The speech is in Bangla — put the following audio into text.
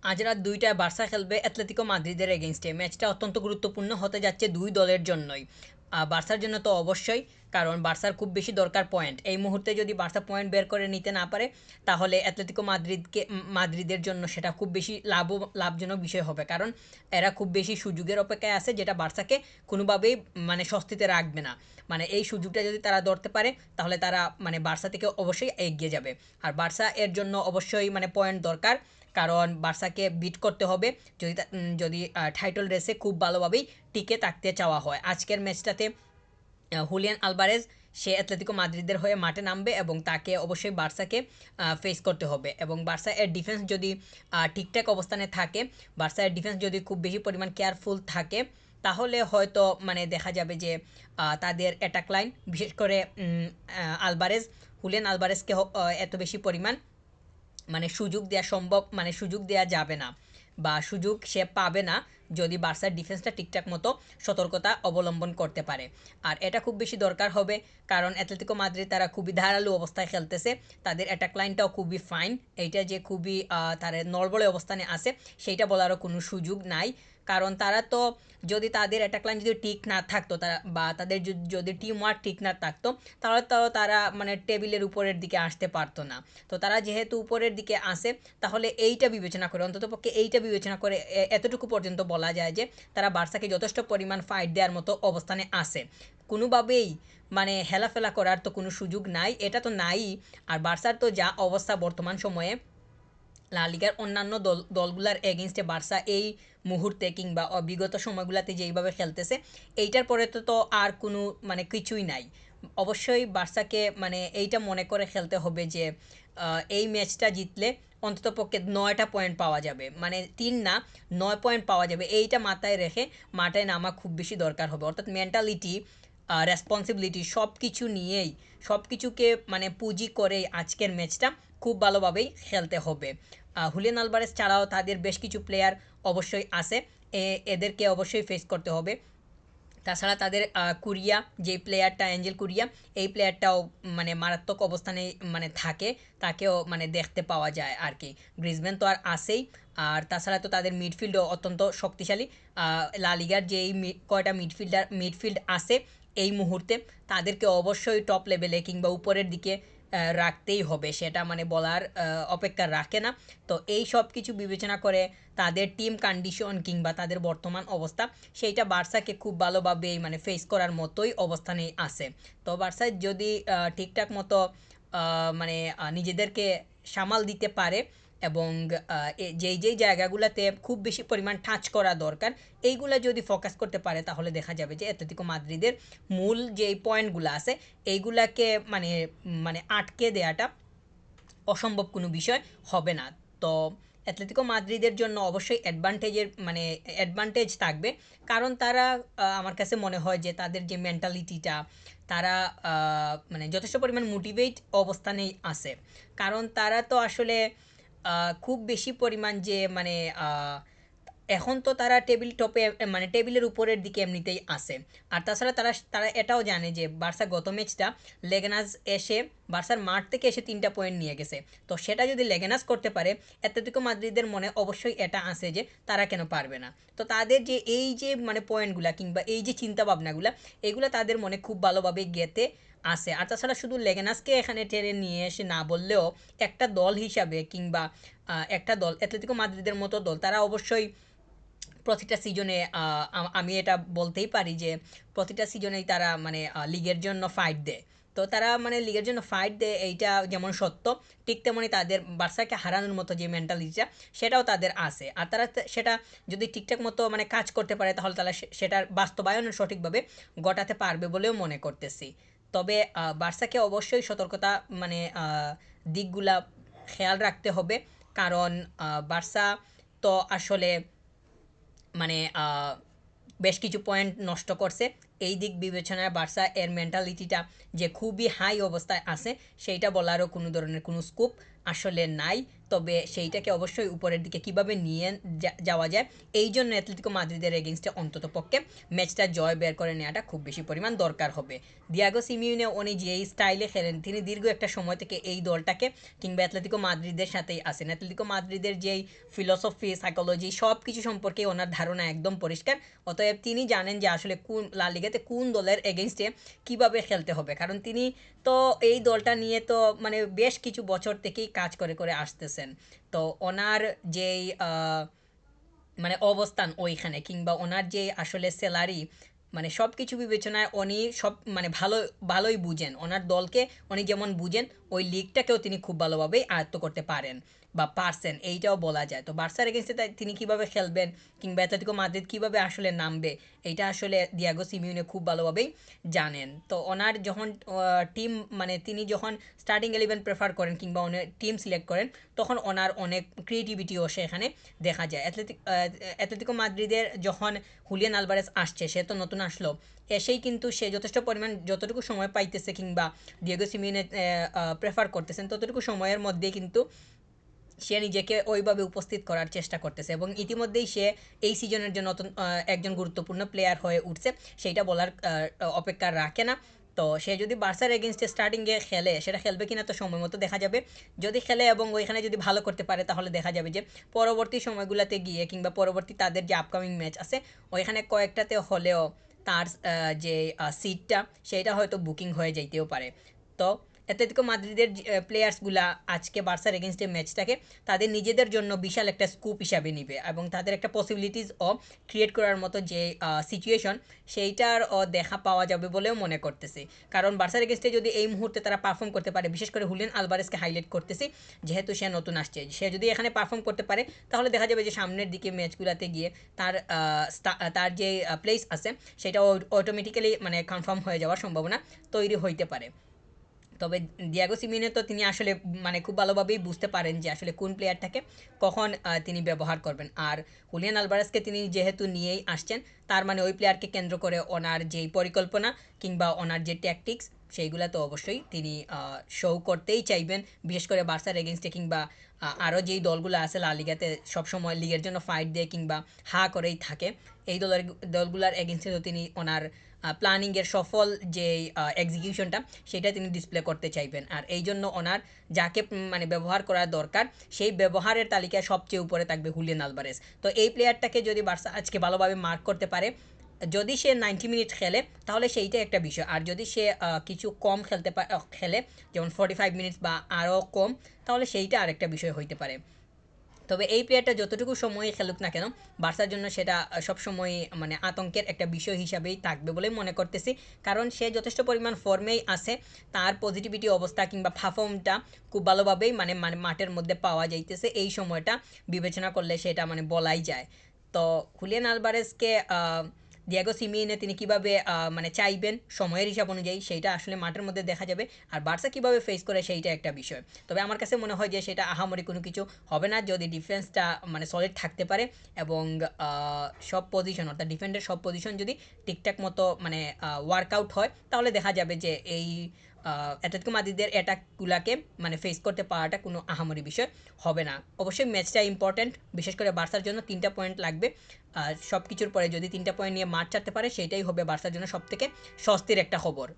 আজ রাত ২টায় বার্সা খেলবে অ্যাটলেটিকো মাদ্রিদের এগেইনস্টে। ম্যাচটা অত্যন্ত গুরুত্বপূর্ণ হতে যাচ্ছে দুই দলের জন্যই। বার্সার জন্য তো অবশ্যই, কারণ বার্সার খুব বেশি দরকার পয়েন্ট। এই মুহূর্তে যদি বার্সা পয়েন্ট বের করে নিতে না পারে, তাহলে অ্যাটলেটিকো মাদ্রিদের জন্য সেটা খুব বেশি লাভজনক বিষয় হবে, কারণ এরা খুব বেশি সুযোগের অপেক্ষায় আছে, যেটা বার্সাকে কোনোভাবেই মানে স্বস্তিতে রাখবে না। মানে এই সুযোগটা যদি তারা ধরতে পারে, তাহলে তারা মানে বার্সা থেকে অবশ্যই এগিয়ে যাবে। আর বার্সা এর জন্য অবশ্যই মানে পয়েন্ট দরকার, কারণ বার্সাকে বিট করতে হবে যদি টাইটল রেসে খুব ভালোভাবেই টিকে থাকতে চাওয়া হয়। আজকের ম্যাচটাতে হুলিয়ান আলভারেজ সে অ্যাটলেটিকো মাদ্রিদের হয়ে মাঠে নামবে এবং তাকে অবশ্যই বার্সাকে ফেস করতে হবে। এবং বার্সা এর ডিফেন্স যদি ঠিকঠাক অবস্থানে থাকে, বার্সা এর ডিফেন্স যদি খুব বেশি পরিমাণ কেয়ারফুল থাকে, তাহলে হয়তো মানে দেখা যাবে যে তাদের অ্যাটাক লাইন, বিশেষ করে আলভারেজ হুলিয়ান আলভারেজকে এত বেশি পরিমাণ মানে সুযোগ দেওয়া সম্ভব, মানে সুযোগ দেওয়া যাবে না, বা সুযোগ সে পাবে না যদি বার্সার ডিফেন্সটা ঠিকঠাক মতো সতর্কতা অবলম্বন করতে পারে। আর এটা খুব বেশি দরকার হবে, কারণ অ্যাটলেটিকো মাদ্রিদ তারা খুবই ধারালো অবস্থায় খেলতেছে। তাদের অ্যাটাক লাইনটাও খুবই ফাইন। এইটা যে খুবই তারা নড়বড়ে অবস্থানে আছে, সেইটা বলারও কোনো সুযোগ নাই। কারণ তারা তো, যদি তাদের অ্যাটাক লাইন যদি ঠিক না থাকতো, তারা বা তাদের যদি টিম ওয়ার্ক ঠিক না থাকতো, তাহলে তো তারা মানে টেবিলের উপরের দিকে আসতে পারতো না। তো তারা যেহেতু উপরের দিকে আসে, তাহলে এইটা বিবেচনা করে, অন্ততপক্ষে এইটা বিবেচনা করে এতটুকু পর্যন্ত বলা যায় যে তারা বার্সাকে যথেষ্ট পরিমাণ ফাইট দেওয়ার মতো অবস্থানে আসে। কোনোভাবেই মানে হেলাফেলা করার তো কোনো সুযোগ নাই, এটা তো নাই। আর বার্সার তো যা অবস্থা বর্তমান সময়ে, লা লিগার অন্যান্য দলগুলার এগেনস্টে বার্সা এই মুহূর্তে কিংবা বিগত সময়গুলোতে যেইভাবে খেলতেছে, এইটার পরে তো আর কোনো মানে কিছুই নাই। অবশ্যই বার্সাকে মানে এইটা মনে করে খেলতে হবে যে এই ম্যাচটা জিতলে অন্ততপক্ষে ৯টা পয়েন্ট পাওয়া যাবে, মানে ৩ না, ৯ পয়েন্ট পাওয়া যাবে। এইটা মাথায় রেখে মাঠে নামা খুব বেশি দরকার হবে। অর্থাৎ মেন্টালিটি, রেসপন্সিবিলিটি সব কিছু নিয়েই, সব কিছুকে মানে পুঁজি করেই আজকের ম্যাচটা খুব ভালোভাবেই খেলতে হবে। হুলিয়ান আলভারেজ ছাড়াও তাদের বেশ কিছু প্লেয়ার অবশ্যই আছে, এদেরকে অবশ্যই ফেস করতে হবে। তাছাড়া তাদের কুরিয়া, যে প্লেয়ারটা অ্যাঞ্জেল কুরিয়া, এই প্লেয়ারটাও মানে মারাত্মক অবস্থানে মানে থাকে, তাকেও মানে দেখতে পাওয়া যায় আর কি। গ্রিজম্যান তো আর আছেই। আর তাছাড়া তো তাদের মিডফিল্ডও অত্যন্ত শক্তিশালী। লা লিগার যে এই কয়টা মিডফিল্ড আছে এই মুহূর্তে, তাদেরকে অবশ্যই টপ লেভেলে কিংবা উপরের দিকে রাখতেই হবে, সেটা মানে বলার অপেক্ষা রাখে না। তো এই সব কিছু বিবেচনা করে তাদের টিম কন্ডিশন কিংবা তাদের বর্তমান অবস্থা, সেইটা বার্সাকে খুব ভালোভাবেই মানে ফেস করার মতোই অবস্থানেই আছে। তো বার্সা যদি ঠিকঠাক মতো মানে নিজেদেরকে সামাল দিতে পারে, এবং যেই জায়গাগুলোতে খুব বেশি পরিমাণ টাচ করা দরকার, এইগুলা যদি ফোকাস করতে পারে, তাহলে দেখা যাবে যে অ্যাটলেটিকো মাদ্রিদের মূল যেই পয়েন্টগুলো আছে, এইগুলাকে মানে মানে আটকে দেওয়াটা অসম্ভব কোনো বিষয় হবে না। তো অ্যাটলেটিকো মাদ্রিদের জন্য অবশ্যই অ্যাডভান্টেজ থাকবে, কারণ তারা আমার কাছে মনে হয় যে তাদের যে মেন্টালিটিটা, তারা মানে যথেষ্ট পরিমাণ মোটিভেট অবস্থানেই আছে। কারণ তারা তো আসলে খুব বেশি পরিমাণ যে মানে এখন তো তারা টেবিল টপে, মানে টেবিলের উপরের দিকে এমনিতেই আছে। আর তাছাড়া তারা তারা এটাও জানে যে বার্সা গত ম্যাচটা লেগনাস এসে বার্সার মাঠ থেকে এসে 3টা পয়েন্ট নিয়ে গেছে। তো সেটা যদি লেগনাস করতে পারে, অ্যাটলেটিকো মাদ্রিদের মনে অবশ্যই এটা আছে যে তারা কেন পারবে না। তো তাদের যে এই যে মানে পয়েন্টগুলা কিংবা এই যে চিন্তা ভাবনাগুলা, এগুলো তাদের মনে খুব ভালোভাবে গেঁথে আছে। আর তাছাড়া শুধু লেগনাসকে এখানে টেনে নিয়ে এসে না বললেও, একটা দল হিসাবে কিংবা একটা দল অ্যাটলেটিকো মাদ্রিদের মতো দল, তারা অবশ্যই প্রতিটা সিজনে আমি এটা বলতেই পারি যে প্রতিটা সিজনেই তারা মানে লিগের জন্য ফাইট দেয়। তো তারা মানে লিগের জন্য ফাইট দেয়, এইটা যেমন সত্য, ঠিক তেমনই তাদের বার্সাকে হারানোর মতো যে মেন্টালিটিটা, সেটাও তাদের আছে। আর তারা সেটা যদি ঠিকঠাক মতো মানে কাজ করতে পারে, তাহলে তারা সেটার বাস্তবায়ন সঠিকভাবে ঘটাতে পারবে বলেও মনে করতেছি। তবে বার্সাকে অবশ্যই সতর্কতা মানে দিকগুলা খেয়াল রাখতে হবে, কারণ বার্সা তো আসলে মানে বেশ কিছু পয়েন্ট নষ্ট করছে। এই দিক বিবেচনায় বার্সা এর মেন্টালিটিটা যে খুবই হাই অবস্থায় আছে, সেইটা বলারও কোনো ধরনের কোনো স্কোপ আসলে নাই। তবে সেইটাকে অবশ্যই উপরের দিকে কিভাবে নিয়ে যাওয়া যায়, এই জন্য অ্যাটলেটিকো মাদ্রিদের এগেনস্টে অন্তত পক্ষে ম্যাচটা জয় বের করে নেওয়াটা খুব বেশি পরিমাণ দরকার হবে। দিয়াগো সিমিওনে উনি যেই স্টাইলে খেলেন, তিনি দীর্ঘ একটা সময় থেকে এই দলটাকে কিংবা অ্যাটলেটিকো মাদ্রিদের সাথেই আছেন। অ্যাটলেটিকো মাদ্রিদের যেই ফিলসফি, সাইকোলজি সব কিছু সম্পর্কে ওনার ধারণা একদম পরিষ্কার। অতএব তিনি জানেন যে আসলে কোন লা লিগাতে কোন দলের এগেনস্টে কীভাবে খেলতে হবে, কারণ তিনি তো এই দলটা নিয়ে তো মানে বেশ কিছু বছর থেকেই কাজ করে করে আসতেছেন। তো ওনার যেই মানে অবস্থান ওইখানে, কিংবা ওনার যে আসলে স্যালারি, মানে সব কিছু বিবেচনায় উনি সব মানে ভালোই বুঝেন ওনার দলকে। উনি যেমন বুঝেন, ওই লিগটাকেও তিনি খুব ভালোভাবেই আয়ত্ত করতে পারেন বা পারছেন, এইটাও বলা যায়। তো বার্সার এগেনস্টে তিনি কীভাবে খেলবেন কিংবা অ্যাটলেটিকো মাদ্রিদ কীভাবে আসলে নামবে, এইটা আসলে দিয়াগো সিমিওনে খুব ভালোভাবেই জানেন। তো ওনার যখন টিম মানে তিনি যখন স্টার্টিং 11 প্রেফার করেন কিংবা ওনার টিম সিলেক্ট করেন, তখন ওনার অনেক ক্রিয়েটিভিটিও সেখানে দেখা যায়। অ্যাটলেটিকো মাদ্রিদের যখন হুলিয়ান আলভারেজ আসছে, সে তো নতুন আসলো, এসেই কিন্তু সে যথেষ্ট পরিমাণ যতটুকু সময় পাইতেছে কিংবা দিয়েগো সিমিওনে প্রেফার করতেছেন, ততটুকু সময়ের মধ্যে কিন্তু সে নিজেকে ওইভাবে উপস্থিত করার চেষ্টা করতেছে এবং ইতিমধ্যেই সে এই সিজনের জন্য একজন গুরুত্বপূর্ণ প্লেয়ার হয়ে উঠছে, সেইটা বলার অপেক্ষা রাখে না। তো সে যদি বার্সার এগেনস্টে স্টার্টিংয়ে খেলে, সেটা খেলবে কিনা তো সময় মতো দেখা যাবে। যদি খেলে এবং ওইখানে যদি ভালো করতে পারে, তাহলে দেখা যাবে যে পরবর্তী সময়গুলোতে গিয়ে কিংবা পরবর্তী তাদের যে আপকামিং ম্যাচ আছে, ওইখানে কয়েকটাতে হলেও তার যে সিটটা, সেইটা হয়তো বুকিং হয়ে যাইতেও পারে। তো অ্যাটলেটিকো মাদ্রিদের প্লেয়ার্সগুলা আজকে বার্সার এগেনস্টে ম্যাচটাকে তাদের নিজেদের জন্য বিশাল একটা স্কুপ হিসাবে নিবে এবং তাদের একটা পসিবিলিটিসও ক্রিয়েট করার মতো যে সিচুয়েশন, সেইটার দেখা পাওয়া যাবে বলেও মনে করতেছি। কারণ বার্সার এগেনস্টে যদি এই মুহূর্তে তারা পারফর্ম করতে পারে, বিশেষ করে হুলিয়ান আলভারেজকে হাইলাইট করতেছি, যেহেতু সে নতুন আসছে, সে যদি এখানে পারফর্ম করতে পারে, তাহলে দেখা যাবে যে সামনের দিকে ম্যাচগুলোতে গিয়ে তার তার যে প্লেস আছে, সেটা অটোমেটিক্যালি মানে কনফার্ম হয়ে যাওয়ার সম্ভাবনা তৈরি হইতে পারে। তবে দিয়াগো সিমিওনে তো তিনি আসলে মানে খুব ভালোভাবেই বুঝতে পারেন যে আসলে কোন প্লেয়ারটাকে কখন তিনি ব্যবহার করবেন। আর হুলিয়ান আলভারেজকে তিনি যেহেতু নিয়েই আসছেন, তার মানে ওই প্লেয়ারকে কেন্দ্র করে ওনার যেই পরিকল্পনা কিংবা ওনার যে ট্যাকটিক্স, সেইগুলো তো অবশ্যই তিনি শো করতেই চাইবেন, বিশেষ করে বার্সার এগেনস্টে কিংবা আরও যেই দলগুলো আছে লা লিগাতে সবসময় লিগের জন্য ফাইট দেয় কিংবা হা করেই থাকে, এই দলগুলার এগেনস্টে তো তিনি ওনার প্ল্যানিংয়ের সফল যে এক্সিকিউশনটা, সেটা তিনি ডিসপ্লে করতে চাইবেন। আর এই জন্য ওনার যাকে মানে ব্যবহার করা দরকার, সেই ব্যবহারের তালিকায় সবচেয়ে উপরে থাকবে হুলিয়ান আলভারেজ। তো এই প্লেয়ারটাকে যদি বার্সা আজকে ভালোভাবে মার্ক করতে পারে, যদি সে 90 মিনিট খেলে, তাহলে সেইটা একটা বিষয়। আর যদি সে কিছু কম খেলে, যেমন 45 মিনিটস বা আরও কম, তাহলে সেইটা আরেকটা বিষয় হইতে পারে। তবে এই প্লেয়ারটা যতটুকু সময় খেলুক না কেন, বার্সার জন্য সেটা সবসময় মানে আতঙ্কের একটা বিষয় হিসাবেই থাকবে বলে মনে করতেছি। কারণ সে যথেষ্ট পরিমাণ ফর্মেই আছে, তার পজিটিভিটি অবস্থা কিংবা পারফর্মটা খুব ভালোভাবেই মানে মানে মাঠের মধ্যে পাওয়া যাইতেছে, এই সময়টা বিবেচনা করলে সেটা মানে বলাই যায়। তো হুলিয়ান আলভারেজকে দিয়াগো সিমিওনে তিনি কীভাবে মানে চাইবেন সময়ের হিসাব অনুযায়ী, সেইটা আসলে মাঠের মধ্যে দেখা যাবে। আর বার্সা কীভাবে ফেস করে, সেইটা একটা বিষয়। তবে আমার কাছে মনে হয় যে সেটা আহামরি কোনো কিছু হবে না, যদি ডিফেন্সটা মানে সলিড থাকতে পারে এবং সব পজিশন, অর্থাৎ ডিফেন্ডের সব পজিশন যদি ঠিকঠাক মতো মানে ওয়ার্কআউট হয়, তাহলে দেখা যাবে যে এই অ্যাটলেটিকো মাদ্রিদের অ্যাটাকগুলোকে মানে ফেস করতে পারাটা কোনো আহামরি বিষয় হবে না। অবশ্যই ম্যাচটা ইম্পর্ট্যান্ট, বিশেষ করে বার্সার জন্য 3টা পয়েন্ট লাগবে। আর সব কিছুর পরে যদি 3টা পয়েন্ট নিয়ে মাঠ ছাড়তে পারে, সেটাই হবে বার্সার জন্য সবথেকে স্বস্তির একটা খবর।